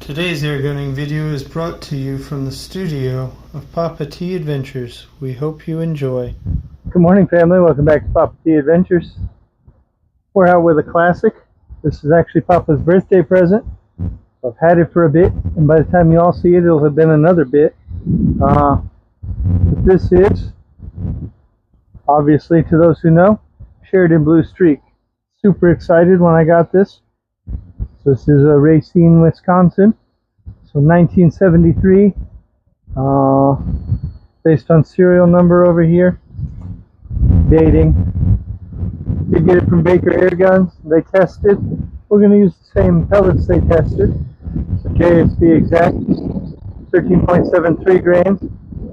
Today's airgunning video is brought to you from the studio of Papa T Adventures. We hope you enjoy. Good morning, family. Welcome back to Papa T Adventures. We're out with a classic. This is actually Papa's birthday present. I've had it for a bit, and by the time you all see it, it'll have been another bit. But this is, obviously, to those who know, Sheridan Blue Streak. Super excited when I got this. So this is Racine, Wisconsin. So 1973. Based on serial number over here. Dating. Did get it from Baker Airguns. They tested. We're going to use the same pellets they tested. So JSB exact. 13.73 grains.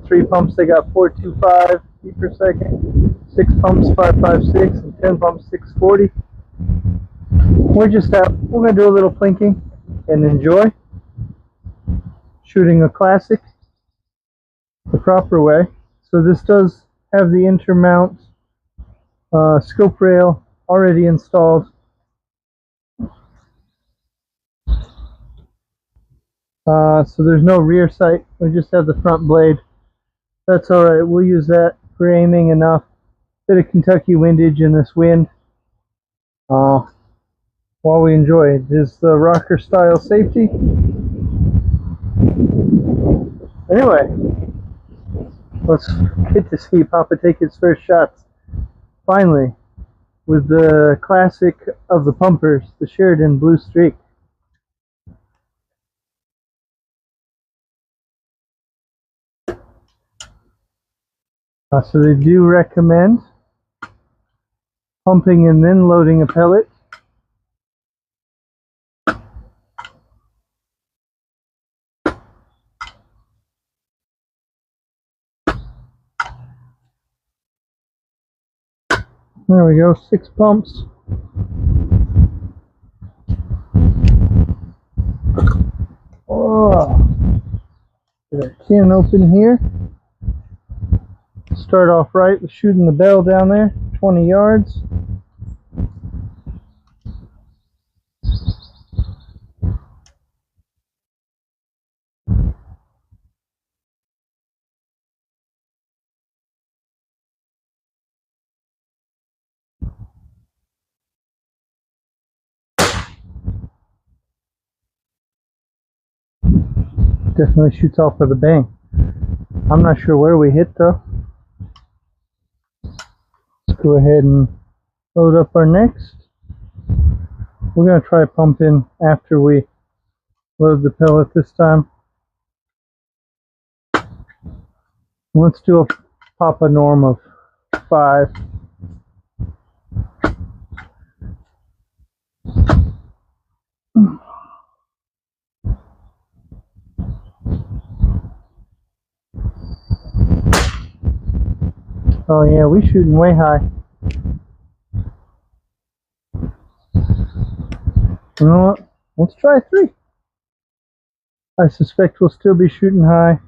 3 pumps they got 425 feet per second. 6 pumps 556 and 10 pumps 640. We're just out. We're going to do a little plinking and enjoy shooting a classic the proper way. So this does have the intermount scope rail already installed. So there's no rear sight. We just have the front blade. That's alright. We'll use that for aiming enough. Bit of Kentucky windage in this wind. While we enjoy it. Is the rocker style safety. Anyway, let's get to see Papa take his first shots. Finally, with the classic of the pumpers, the Sheridan Blue Streak. So they do recommend pumping and then loading a pellet. There we go, 6 pumps. Oh, get our tin open here. Start off right with shooting the bell down there, 20 yards. Definitely shoots off with a bang. I'm not sure where we hit though. Let's go ahead and load up our next. We're going to try pumping after we load the pellet this time. Let's do a Papa norm of 5. Oh yeah, we're shooting way high. You know what? Let's try 3. I suspect we'll still be shooting high.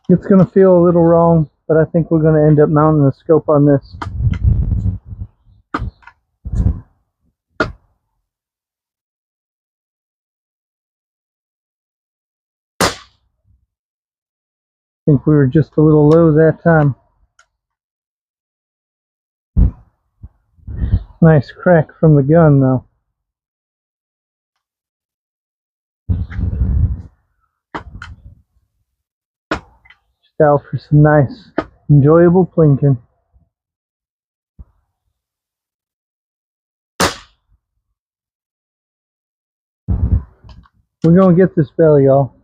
It's going to feel a little wrong, but I think we're going to end up mounting the scope on this. I think we were just a little low that time. Nice crack from the gun though. Just out for some nice, enjoyable plinking. We're going to get this bell, y'all.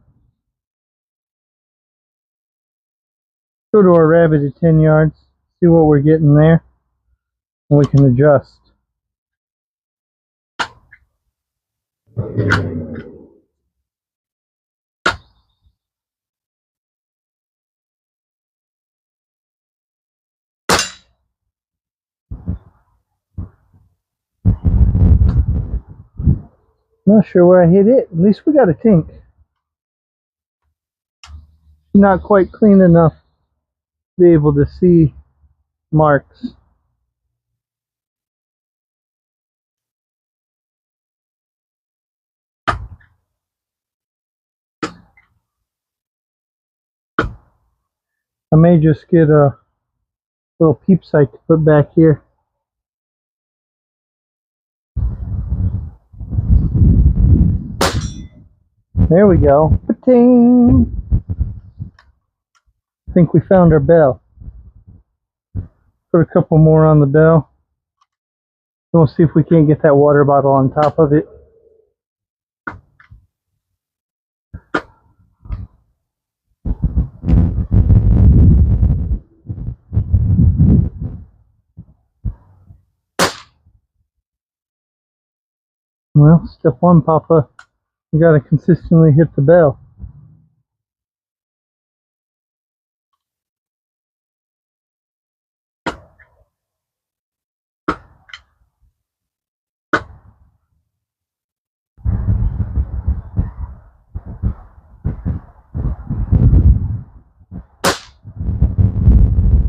Go to our rabbit at 10 yards, see what we're getting there, and we can adjust. Not sure where I hit it. At least we got a tink. Not quite clean enough to be able to see marks. I may just get a little peep sight to put back here. There we go. Ting! I think we found our bell. Put a couple more on the bell. We'll see if we can't get that water bottle on top of it. Well, step one, Papa. You gotta consistently hit the bell.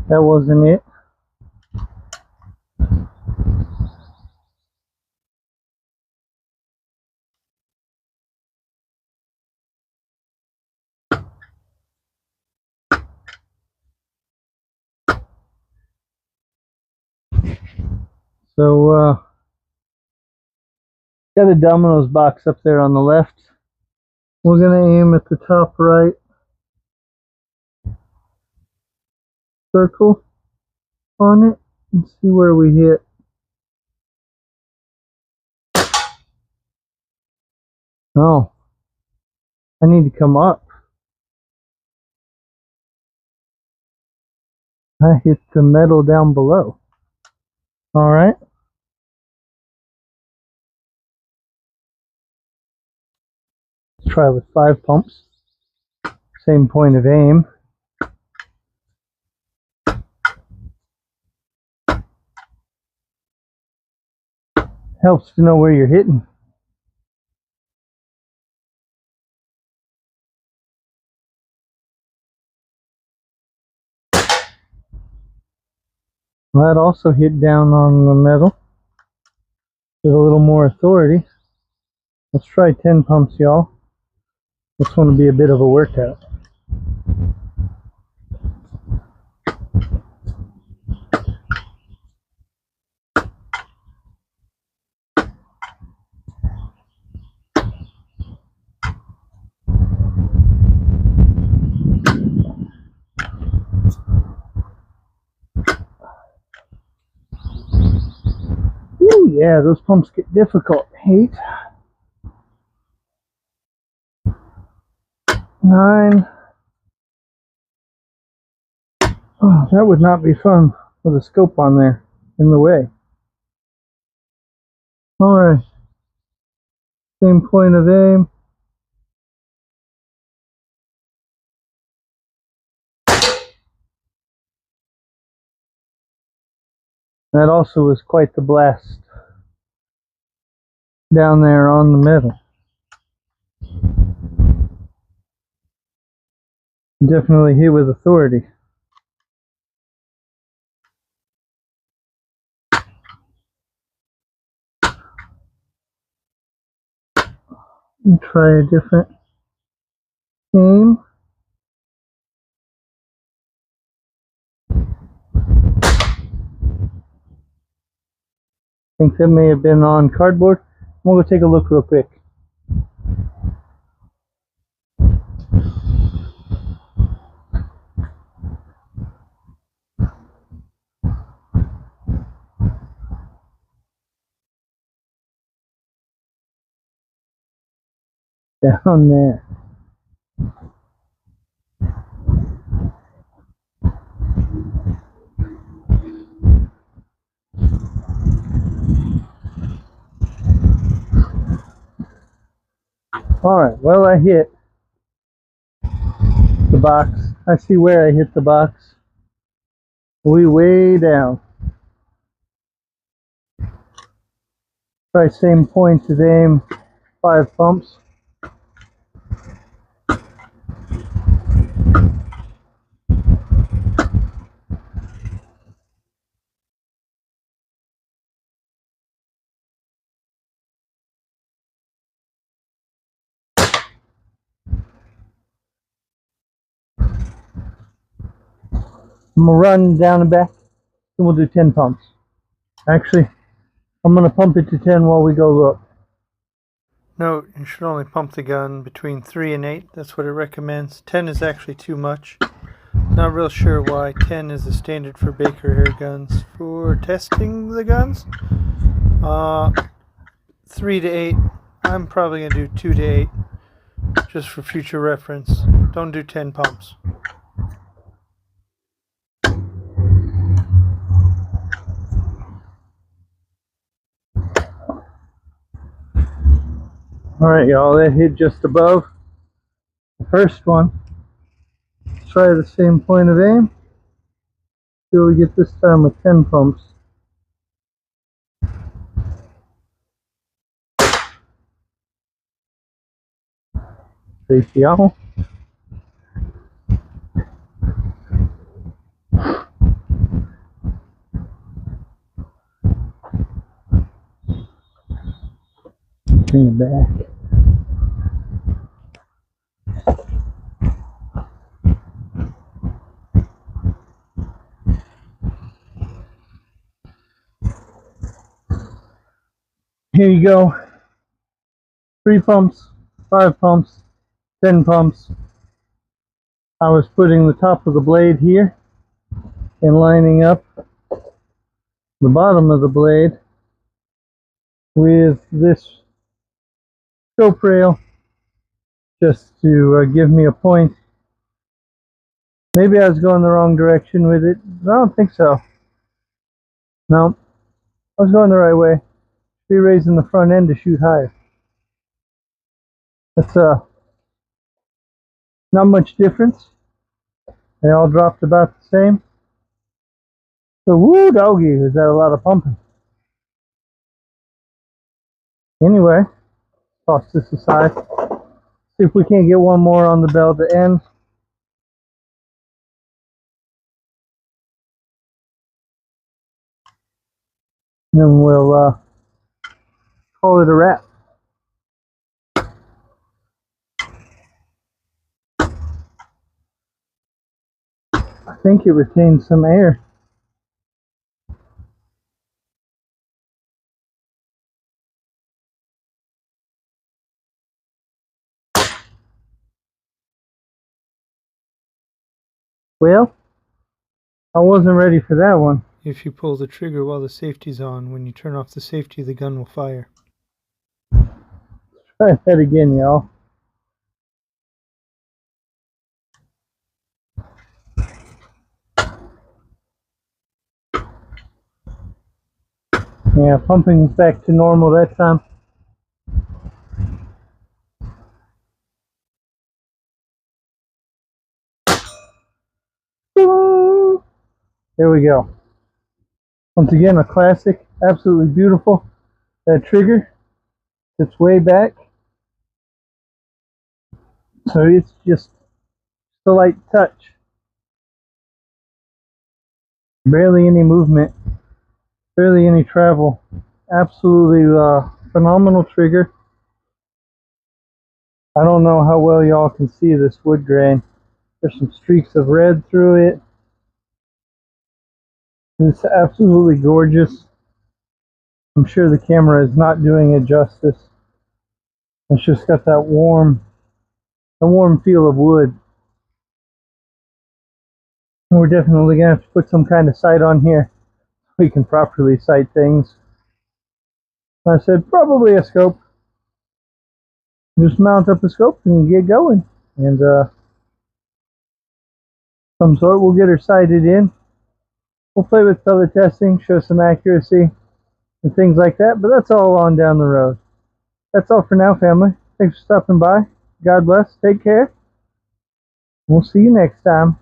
That wasn't it. So, got a Domino's box up there on the left. We're gonna aim at the top right circle on it and see where we hit. Oh, I need to come up. I hit the metal down below. All right. Let's try with 5 pumps. Same point of aim. Helps to know where you're hitting. That also hit down on the metal with a little more authority. Let's try 10 pumps, y'all. This one will be a bit of a workout. Ooh, yeah, those pumps get difficult. 8, 9. Oh, that would not be fun with a scope on there in the way. All right, same point of aim. That also was quite the blast down there on the metal. Definitely hit with authority. Try a different aim. I think that may have been on cardboard. We'll go take a look real quick. Down there. Alright, well, I hit the box. I see where I hit the box. Way down. Try same point of aim, 5 pumps. I'm gonna run down and back, and we'll do 10 pumps. Actually, I'm gonna pump it to 10 while we go look. Note, you should only pump the gun between 3 and 8. That's what it recommends. 10 is actually too much. Not real sure why 10 is the standard for Baker air guns for testing the guns. 3 to 8. I'm probably going to do 2 to 8 just for future reference. Don't do 10 pumps. Alright, y'all, that hit just above the first one. Let's try the same point of aim. See what we get this time with 10 pumps. Safety on. Bring it back. Here you go. 3 pumps, 5 pumps, 10 pumps. I was putting the top of the blade here and lining up the bottom of the blade with this scope rail just to give me a point. Maybe I was going the wrong direction with it, but I don't think so. No, I was going the right way. Be raising the front end to shoot higher. That's not much difference. They all dropped about the same. So woo doggy, is that a lot of pumping? Anyway, toss this aside. See if we can't get one more on the bell to end. And then we'll call it a wrap. I think it retains some air. Well, I wasn't ready for that one. If you pull the trigger while the safety's on, when you turn off the safety, the gun will fire. Try that again, y'all. Yeah, pumping back to normal that time. There we go. Once again, a classic, absolutely beautiful. That trigger sits way back, so it's just a light touch. Barely any movement, barely any travel. Absolutely phenomenal trigger. I don't know how well y'all can see this wood grain. There's some streaks of red through it. It's absolutely gorgeous. I'm sure the camera is not doing it justice. It's just got that warm feel of wood. We're definitely gonna have to put some kind of sight on here so we can properly sight things. I said probably a scope. Just mount up a scope and get going. And some sort, we'll get her sighted in. We'll play with pellet testing, show some accuracy and things like that, but that's all on down the road. That's all for now, family. Thanks for stopping by. God bless. Take care. We'll see you next time.